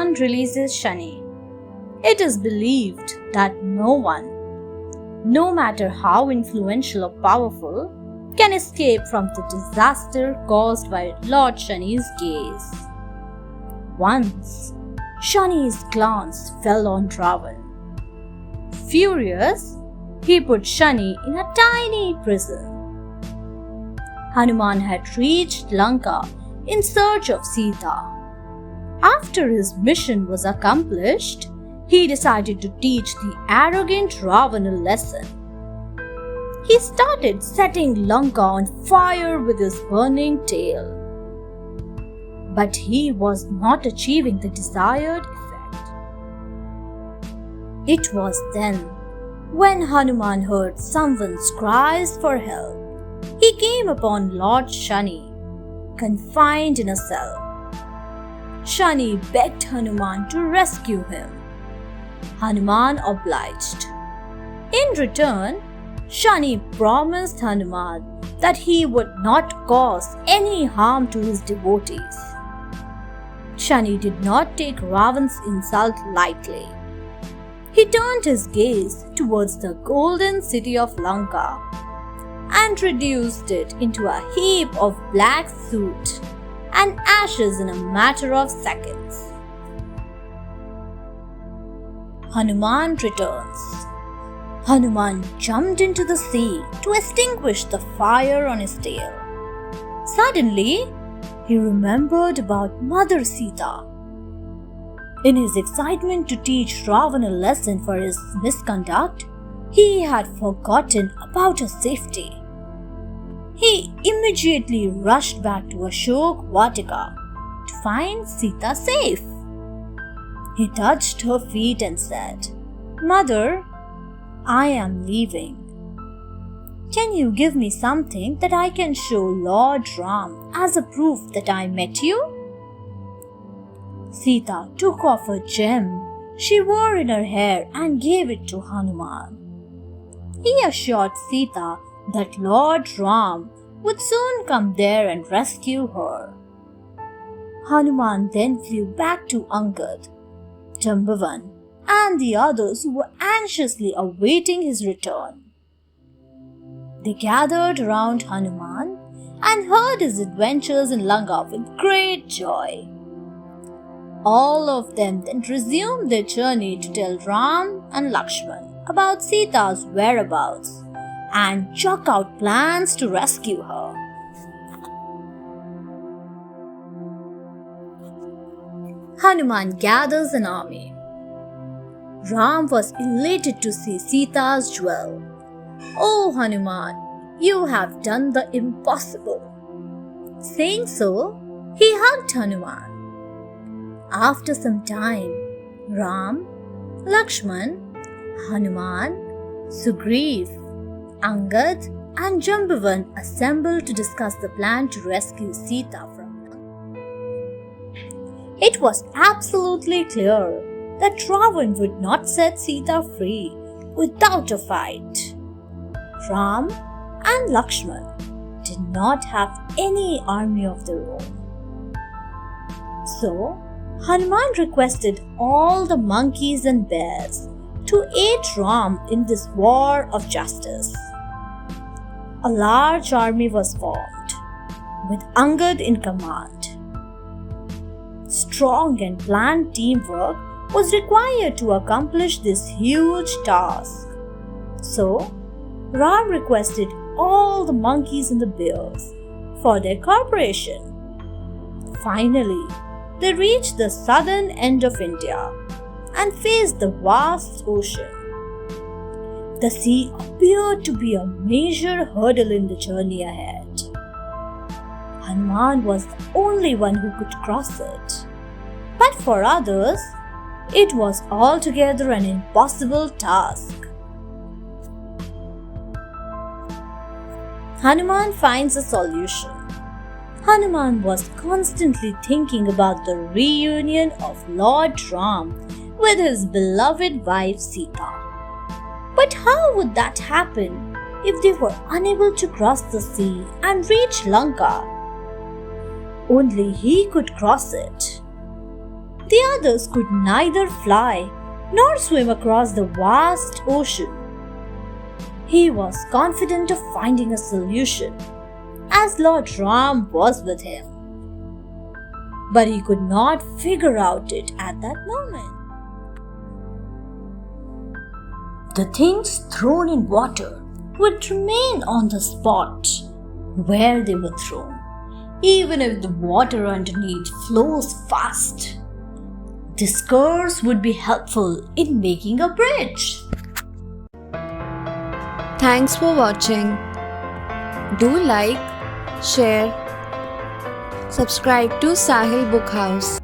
Hanuman releases Shani. It is believed that no one, no matter how influential or powerful, can escape from the disaster caused by Lord Shani's gaze. Once, Shani's glance fell on Ravan. Furious, he put Shani in a tiny prison. Hanuman had reached Lanka in search of Sita. After his mission was accomplished, he decided to teach the arrogant Ravan a lesson. He started setting Lanka on fire with his burning tail. But he was not achieving the desired effect. It was then, when Hanuman heard someone's cries for help, he came upon Lord Shani, confined in a cell. Shani begged Hanuman to rescue him. Hanuman obliged. In return, Shani promised Hanuman that he would not cause any harm to his devotees. Shani did not take Ravan's insult lightly. He turned his gaze towards the golden city of Lanka and reduced it into a heap of black soot and ashes in a matter of seconds. Hanuman returns. Hanuman jumped into the sea to extinguish the fire on his tail. Suddenly, he remembered about Mother Sita. In his excitement to teach Ravan a lesson for his misconduct, he had forgotten about her safety. He immediately rushed back to Ashok Vatika to find Sita safe. He touched her feet and said, "Mother, I am leaving. Can you give me something that I can show Lord Ram as a proof that I met you?" Sita took off a gem she wore in her hair and gave it to Hanuman. He assured Sita that Lord Ram would soon come there and rescue her. Hanuman then flew back to Angad, Jambavan, and the others who were anxiously awaiting his return. They gathered around Hanuman and heard his adventures in Lanka with great joy. All of them then resumed their journey to tell Ram and Lakshman about Sita's whereabouts and chalk out plans to rescue her. Hanuman gathers an army. Ram was elated to see Sita's jewel. "Oh Hanuman, you have done the impossible." Saying so, he hugged Hanuman. After some time, Ram, Lakshman, Hanuman, Sugriv, Angad, and Jambavan assembled to discuss the plan to rescue Sita from Lanka. It was absolutely clear that Ravan would not set Sita free without a fight. Ram and Lakshman did not have any army of their own. So, Hanuman requested all the monkeys and bears to aid Ram in this war of justice. A large army was formed, with Angad in command. Strong and planned teamwork was required to accomplish this huge task. So, Ram requested all the monkeys and the bears for their cooperation. Finally, they reached the southern end of India and faced the vast ocean. The sea appeared to be a major hurdle in the journey ahead. Hanuman was the only one who could cross it. But for others, it was altogether an impossible task. Hanuman finds a solution. Hanuman was constantly thinking about the reunion of Lord Ram with his beloved wife Sita. But how would that happen if they were unable to cross the sea and reach Lanka? Only he could cross it. The others could neither fly nor swim across the vast ocean. He was confident of finding a solution, as Lord Ram was with him. But he could not figure out it at that moment. The things thrown in water would remain on the spot where they were thrown, even if the water underneath flows fast. This curse would be helpful in making a bridge. Thanks for watching. Do like, share, subscribe to Sahil Book House.